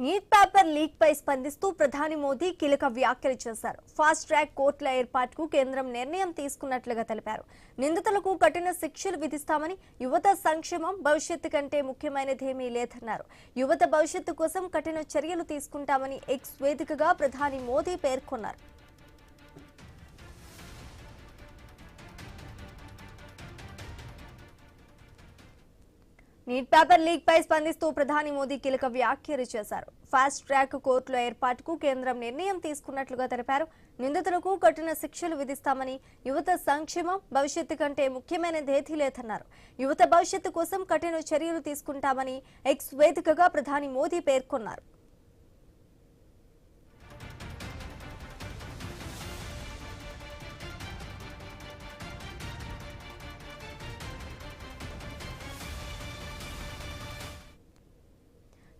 Neat paper leak పై స్పందిస్తూ ప్రధాని మోదీ కీలక వ్యాఖ్యలు చేశారు. ఫాస్ట్ ట్రాక్ కోర్టుల ఏర్పాటుకు కేంద్రం నిర్ణయం తీసుకున్నట్లుగా తెలిపారు. నిందితులకు కఠిన శిక్షలు విధిస్తామని, యువత సంక్షేమం భవిష్యత్తు కంటే ముఖ్యమైనదేమీ లేదన్నారు. యువత భవిష్యత్తు కోసం కఠిన చర్యలు తీసుకుంటామని ఎక్స్ వేదికగా ప్రధాని మోదీ పేర్కొన్నారు. నీట్ పేపర్ లీక్ పై స్పందిస్తూ ప్రధాని మోదీ కీలక వ్యాఖ్యలు చేశారు. ఫాస్ట్ ట్రాక్ కోర్టుల ఏర్పాటుకు కేంద్రం నిర్ణయం తీసుకున్నట్లుగా తెలిపారు. నిందితులకు కఠిన శిక్షలు విధిస్తామని, యువత సంక్షేమం భవిష్యత్తు కంటే ముఖ్యమైనదేదీ లేదన్నారు. యువత భవిష్యత్తు కోసం కఠిన చర్యలు తీసుకుంటామని ఎక్స్ వేదికగా ప్రధాని మోదీ పేర్కొన్నారు.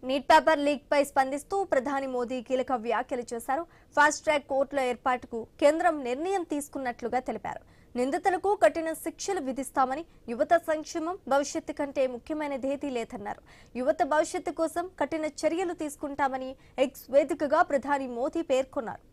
నీట్ పేపర్ లీక్ పై స్పందిస్తూ ప్రధాని మోదీ కీలక వ్యాఖ్యలు చేశారు. ఫాస్ట్ ట్రాక్ కోర్టుల ఏర్పాటుకు కేంద్రం నిర్ణయం తీసుకున్నట్లుగా తెలిపారు. నిందితులకు కఠిన శిక్షలు విధిస్తామని, యువత సంక్షేమం భవిష్యత్తు కంటే ముఖ్యమైనదేదీ లేదన్నారు. యువత భవిష్యత్తు కోసం కఠిన చర్యలు తీసుకుంటామని ఎక్స్ వేదికగా ప్రధాని మోదీ పేర్కొన్నారు.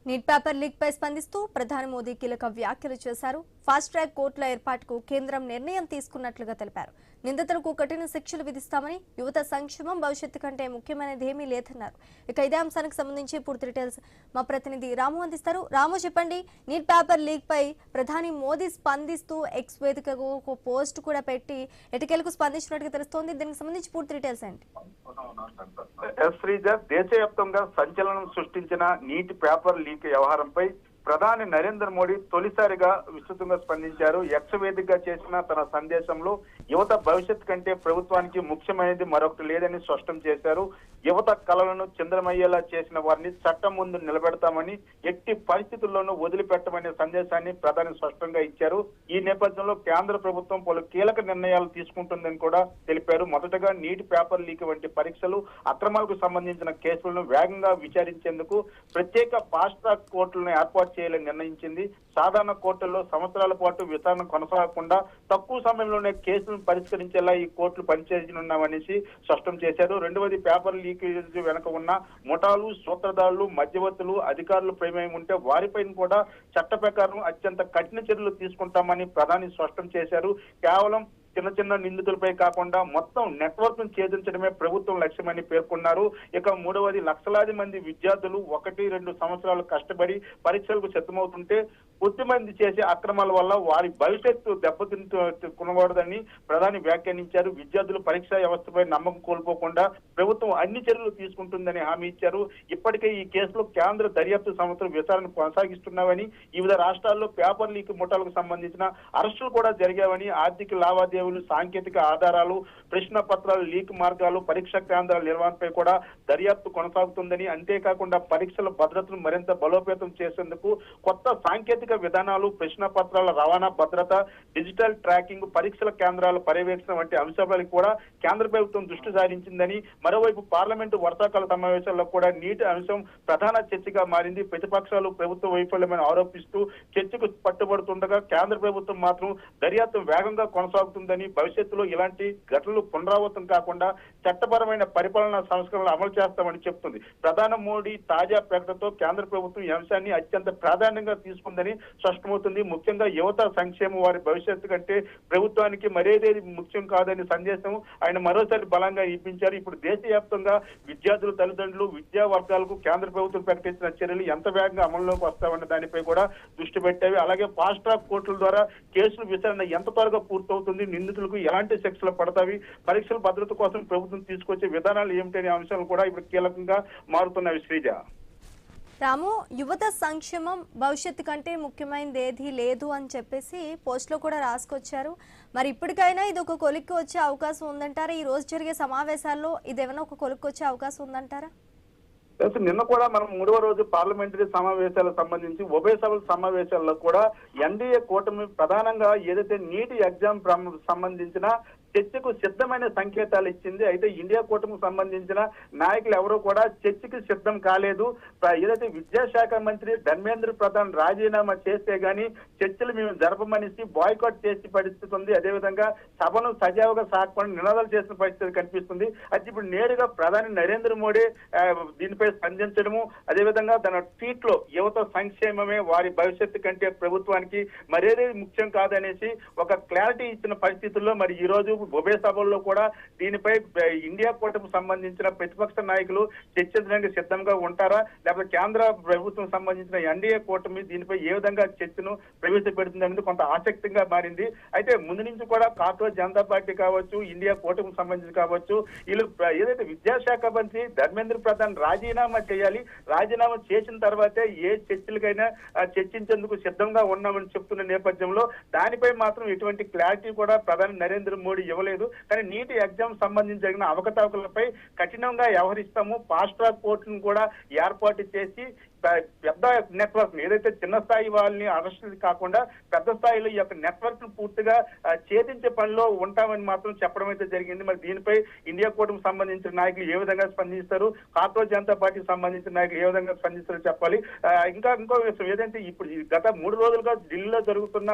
నీట్ పేపర్ లీక్ పై స్పందిస్తూ ప్రధాని మోదీ కీలక వ్యాఖ్యలు చేశారు. ఫాస్ట్ ట్రాక్ కోర్టుల ఏర్పాటుకు కేంద్రం నిర్ణయం తీసుకున్నట్లుగా తెలిపారు. నిందితులకు కఠిన శిక్షలు విధిస్తామని, యువత సంక్షేమం భవిష్యత్తు కంటే ముఖ్యమైనదేమీ లేదన్నారు. ఇక ఇదే అంశానికి సంబంధించి పూర్తి డీటెయిల్స్ మా ప్రతినిధి రాము అందిస్తారు. రాము, చెప్పండి, నీట్ పేపర్ లీక్ పై ప్రధాని మోదీ స్పందిస్తూ ఎక్స్ వేదికకు ఒక పోస్ట్ కూడా పెట్టి ఎటుకెలకు స్పందించినట్టుగా తెలుస్తోంది. దీనికి సంబంధించి పూర్తి డీటెయిల్స్ ఏంటి? శ్రీజ, దేశవ్యాప్తంగా సంచలనం సృష్టించిన నీటి పేపర్ లీక్ వ్యవహారంపై ప్రధాని నరేంద్ర మోడీ తొలిసారిగా విస్తృతంగా స్పందించారు. ఎక్స్ వేదికగా చేసిన తన సందేశంలో యువత భవిష్యత్ కంటే ప్రభుత్వానికి ముఖ్యమైనది మరొకటి లేదని స్పష్టం చేశారు. యువత కళలను చిందరమయ్యేలా చేసిన వారిని చట్టం ముందు నిలబెడతామని, ఎట్టి పరిస్థితుల్లోనూ వదిలిపెట్టమనే సందేశాన్ని ప్రధాని స్పష్టంగా ఇచ్చారు. ఈ నేపథ్యంలో కేంద్ర ప్రభుత్వం పలు కీలక నిర్ణయాలు తీసుకుంటుందని కూడా తెలిపారు. మొదటగా నీటి పేపర్ లీక్ వంటి పరీక్షలు, అక్రమాలకు సంబంధించిన కేసులను వేగంగా విచారించేందుకు ప్రత్యేక ఫాస్ట్ ట్రాక్ కోర్టులను ఏర్పాటు చేయాలని నిర్ణయించింది. సాధారణ కోర్టుల్లో సంవత్సరాల పాటు విచారణ కొనసాగకుండా తక్కువ సమయంలోనే కేసులను పరిష్కరించేలా ఈ కోర్టులు పనిచేయనున్నామనేసి స్పష్టం చేశారు. రెండవది, పేపర్ లీకేజ్ వెనుక ఉన్న ముఠాలు, సూత్రధారులు, మధ్యవర్తులు, అధికారులు ప్రమేయం ఉంటే వారిపైన కూడా చట్ట ప్రకారం అత్యంత కఠిన చర్యలు తీసుకుంటామని ప్రధాని స్పష్టం చేశారు. కేవలం చిన్న చిన్న నిందితులపై కాకుండా మొత్తం నెట్వర్క్ ను ఛేదించడమే ప్రభుత్వం లక్ష్యమని పేర్కొన్నారు. ఇక మూడవది, లక్షలాది మంది విద్యార్థులు 1-2 సంవత్సరాలు కష్టపడి పరీక్షలకు సిద్ధమవుతుంటే కొద్ది మంది చేసే అక్రమాల వల్ల వారి భవిష్యత్తు దెబ్బతినకూడదని ప్రధాని వ్యాఖ్యానించారు. విద్యార్థులు పరీక్షా వ్యవస్థపై నమ్మకం కోల్పోకుండా ప్రభుత్వం అన్ని చర్యలు తీసుకుంటుందని హామీ ఇచ్చారు. ఇప్పటికే ఈ కేసులో కేంద్ర దర్యాప్తు సంస్థలు విచారణ కొనసాగిస్తున్నామని, వివిధ రాష్ట్రాల్లో పేపర్ లీక్ ముఠాలకు సంబంధించిన అరెస్టులు కూడా జరిగావని, ఆర్థిక లావాదేవీలు, సాంకేతిక ఆధారాలు, ప్రశ్న పత్రాలు లీక్ మార్గాలు, పరీక్షా కేంద్రాల నిర్వహణపై కూడా దర్యాప్తు కొనసాగుతుందని, అంతేకాకుండా పరీక్షల భద్రతను మరింత బలోపేతం చేసేందుకు కొత్త సాంకేతిక విధానాలు, ప్రశ్న పత్రాల రవాణా భద్రత, డిజిటల్ ట్రాకింగ్, పరీక్షల కేంద్రాల పర్యవేక్షణ వంటి అంశాలపై కూడా కేంద్ర ప్రభుత్వం దృష్టి సారించిందని, మరోవైపు పార్లమెంటు వర్షాకాల సమావేశాల్లో కూడా నీటి అంశం ప్రధాన చర్చగా మారింది. ప్రతిపక్షాలు ప్రభుత్వ వైఫల్యమని ఆరోపిస్తూ చర్చకు పట్టుబడుతుండగా కేంద్ర ప్రభుత్వం మాత్రం దర్యాప్తు వేగంగా కొనసాగుతుందని, భవిష్యత్తులో ఇలాంటి ఘటనలు పునరావృతం కాకుండా చట్టపరమైన పరిపాలనా సంస్కరణలు అమలు చేస్తామని చెప్తుంది. ప్రధాని మోడీ తాజా ప్రకటనతో కేంద్ర ప్రభుత్వం ఈ అంశాన్ని అత్యంత ప్రాధాన్యంగా తీసుకుందని స్పష్టమవుతుంది. ముఖ్యంగా యువత సంక్షేమం, వారి భవిష్యత్తు కంటే ప్రభుత్వానికి మరేదేది ముఖ్యం కాదని సందేశం ఆయన మరోసారి బలంగా ఇప్పించారు. ఇప్పుడు దేశవ్యాప్తంగా విద్యార్థుల తల్లిదండ్రులు, విద్యా వర్గాలకు కేంద్ర ప్రభుత్వం ప్రకటించిన చర్యలు ఎంత వేగంగా అమల్లోకి వస్తామన్న దానిపై కూడా దృష్టి పెట్టాయి. అలాగే ఫాస్ట్ ట్రాక్ కోర్టుల ద్వారా కేసుల విచారణ ఎంత త్వరగా పూర్తవుతుంది, నిందితులకు ఎలాంటి శిక్షలు పడతాయి, పరీక్షల భద్రత కోసం ప్రభుత్వం తీసుకొచ్చే విధానాలు ఏమిటనే అంశాలు కూడా ఇప్పుడు కీలకంగా మారుతున్నవి. శ్రీజ, రాము, యువత సంక్షేమం భవిష్యత్తు కంటే ముఖ్యమైనది ఏదీ లేదు అని చెప్పేసి పోస్ట్లో కూడా రాసుకొచ్చారు. మరి ఇప్పటికైనా ఇది ఒక కొలిక్కి వచ్చే అవకాశం ఉందంటారా? ఈ రోజు జరిగే సమావేశాల్లో ఇదేమైనా ఒక కొలిక్కి వచ్చే అవకాశం ఉందంటారా? అసలు నిన్న కూడా మనం 3వ రోజు పార్లమెంటరీ సమావేశాలకు సంబంధించి ఉభయ సభల సమావేశాల్లో కూడా ఎన్డీఏ కూటమి ప్రధానంగా ఏదైతే నీట్ ఎగ్జామ్ సంబంధించిన చర్చకు సిద్ధమైన సంకేతాలు ఇచ్చింది. అయితే ఇండియా కూటమికి సంబంధించిన నాయకులు ఎవరూ కూడా చర్చకి సిద్ధం కాలేదు. ఏదైతే విద్యాశాఖ మంత్రి ధర్మేంద్ర ప్రధాన్ రాజీనామా చేస్తే గానీ చర్చలు మేము జరపమనేసి బాయ్కాట్ చేసే పరిస్థితి ఉంది. అదేవిధంగా సభను సజావుగా సాగకుండా నినాదాలు చేసిన పరిస్థితి కనిపిస్తుంది. అయితే ఇప్పుడు నేరుగా ప్రధాని నరేంద్ర మోడీ దీనిపై స్పందించడము, అదేవిధంగా తన ట్వీట్ లో యువత సంక్షేమమే వారి భవిష్యత్తు కంటే ప్రభుత్వానికి మరేదే ముఖ్యం కాదనేసి ఒక క్లారిటీ ఇచ్చిన పరిస్థితుల్లో మరి ఈ రోజు ఉభయ సభల్లో కూడా దీనిపై ఇండియా కూటమికి సంబంధించిన ప్రతిపక్ష నాయకులు చర్చించడానికి సిద్ధంగా ఉంటారా, లేకపోతే కేంద్ర ప్రభుత్వం సంబంధించిన ఎన్డీఏ కూటమి దీనిపై ఏ విధంగా చర్చను ప్రవేశపెడుతుంది అనేది కొంత ఆసక్తిగా మారింది. అయితే ముందు నుంచి కూడా భారతీయ జనతా పార్టీ కావచ్చు, ఇండియా కూటమికి సంబంధించి కావచ్చు, వీళ్ళు ఏదైతే విద్యాశాఖ మంత్రి ధర్మేంద్ర ప్రధాన్ రాజీనామా చేయాలి, రాజీనామా చేసిన తర్వాతే ఏ చర్చలకైనా చర్చించేందుకు సిద్ధంగా ఉన్నామని చెప్తున్న నేపథ్యంలో దానిపై మాత్రం ఎటువంటి క్లారిటీ కూడా ప్రధాని నరేంద్ర మోడీ ఇవ్వలేదు. కానీ నీట్ ఎగ్జామ్ సంబంధించి జరిగిన అవకతవకలపై కఠినంగా వ్యవహరిస్తాము, ఫాస్ట్ ట్రాక్ కోర్టును కూడా ఏర్పాటు చేసి పెద్ద నెట్వర్క్ ఏదైతే చిన్న స్థాయి వాళ్ళని అరెస్ట్ కాకుండా పెద్ద స్థాయిలో ఈ యొక్క నెట్వర్క్ ను పూర్తిగా ఛేదించే పనిలో ఉంటామని మాత్రం చెప్పడం అయితే జరిగింది. మరి దీనిపై ఇండియా కూటమికి సంబంధించిన నాయకులు ఏ విధంగా స్పందిస్తారు, భారతీయ జనతా పార్టీకి సంబంధించిన నాయకులు ఏ విధంగా స్పందిస్తారో చెప్పాలి. ఇంకో విషయం ఏదంటే ఇప్పుడు గత 3 రోజులుగా ఢిల్లీలో జరుగుతున్న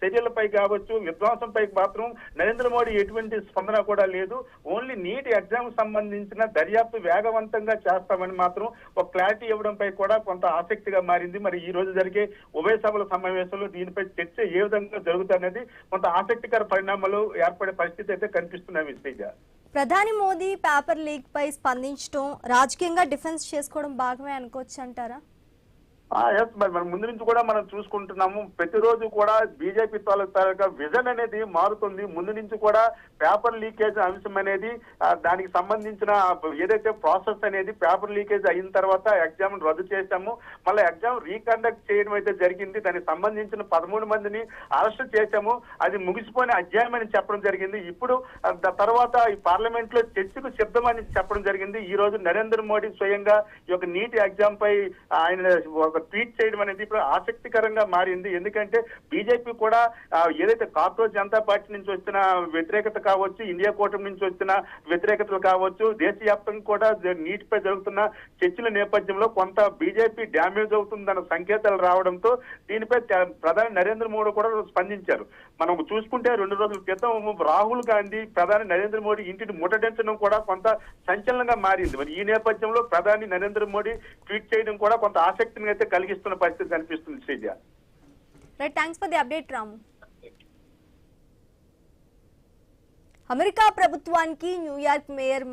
చర్యలపై కావచ్చు, విధ్వంసంపై మాత్రం నరేంద్ర మోడీ ఎటువంటి స్పందన కూడా లేదు. ఓన్లీ నీట్ ఎగ్జామ్ సంబంధించిన దర్యాప్తు వేగవంతంగా చేస్తామని మాత్రం ఒక క్లారిటీ ఇవ్వడంపై కూడా కొంత ఆసక్తిగా మారింది. మరి ఈ రోజు జరిగే ఉభయ సభల సమావేశంలో దీనిపై చర్చ ఏ విధంగా జరుగుతుందనేది కొంత ఆసక్తికర పరిణామాలు ఏర్పడే పరిస్థితి అయితే కనిపిస్తున్నాయి. శ్రీజ, ప్రధాని మోదీ పేపర్ లీక్ పై స్పందించడం రాజకీయంగా డిఫెన్స్ చేసుకోవడం భాగమే అనుకోవచ్చు అంటారా? ఎస్, మరి మన ముందు నుంచి కూడా మనం చూసుకుంటున్నాము. ప్రతిరోజు కూడా బీజేపీ తాలూకా విజన్ అనేది మారుతుంది. ముందు నుంచి కూడా పేపర్ లీకేజ్ అంశం అనేది దానికి సంబంధించిన ఏదైతే ప్రాసెస్ అనేది పేపర్ లీకేజ్ అయిన తర్వాత ఎగ్జామ్ రద్దు చేశాము, మళ్ళీ ఎగ్జామ్ రీకండక్ట్ చేయడం అయితే జరిగింది. దానికి సంబంధించిన 13 మందిని అరెస్ట్ చేశాము, అది ముగిసిపోయిన అధ్యాయం అని చెప్పడం జరిగింది. ఇప్పుడు తర్వాత ఈ పార్లమెంట్ లో చర్చకు సిద్ధమని చెప్పడం జరిగింది. ఈ రోజు నరేంద్ర మోడీ స్వయంగా ఈ యొక్క నీట్ ఎగ్జామ్ పై ఆయన ఒక ట్వీట్ చేయడం అనేది ఇప్పుడు ఆసక్తికరంగా మారింది. ఎందుకంటే బీజేపీ కూడా ఏదైతే భారతీయ జనతా పార్టీ నుంచి వచ్చిన వ్యతిరేకత కావచ్చు, ఇండియా కూటమి నుంచి వచ్చిన వ్యతిరేకతలు కావచ్చు, దేశవ్యాప్తంగా కూడా నీటిపై జరుగుతున్న చర్చల నేపథ్యంలో కొంత బీజేపీ డ్యామేజ్ అవుతుందన్న సంకేతాలు రావడంతో దీనిపై ప్రధాని నరేంద్ర మోడీ కూడా స్పందించారు. మనం చూసుకుంటే 2 రోజుల క్రితం రాహుల్ గాంధీ ప్రధాని నరేంద్ర మోడీ ఇంటిని ముట్టడించడం కూడా కొంత సంచలనంగా మారింది. మరి ఈ నేపథ్యంలో ప్రధాని నరేంద్ర మోడీ ట్వీట్ చేయడం కూడా కొంత ఆసక్తిని అయితే కలిగిస్తున్న పరిస్థితి కనిపిస్తుంది. Sreeja, right, thanks for the update Ramu. America ప్రభుత్వానికి న్యూయార్క్ మేయర్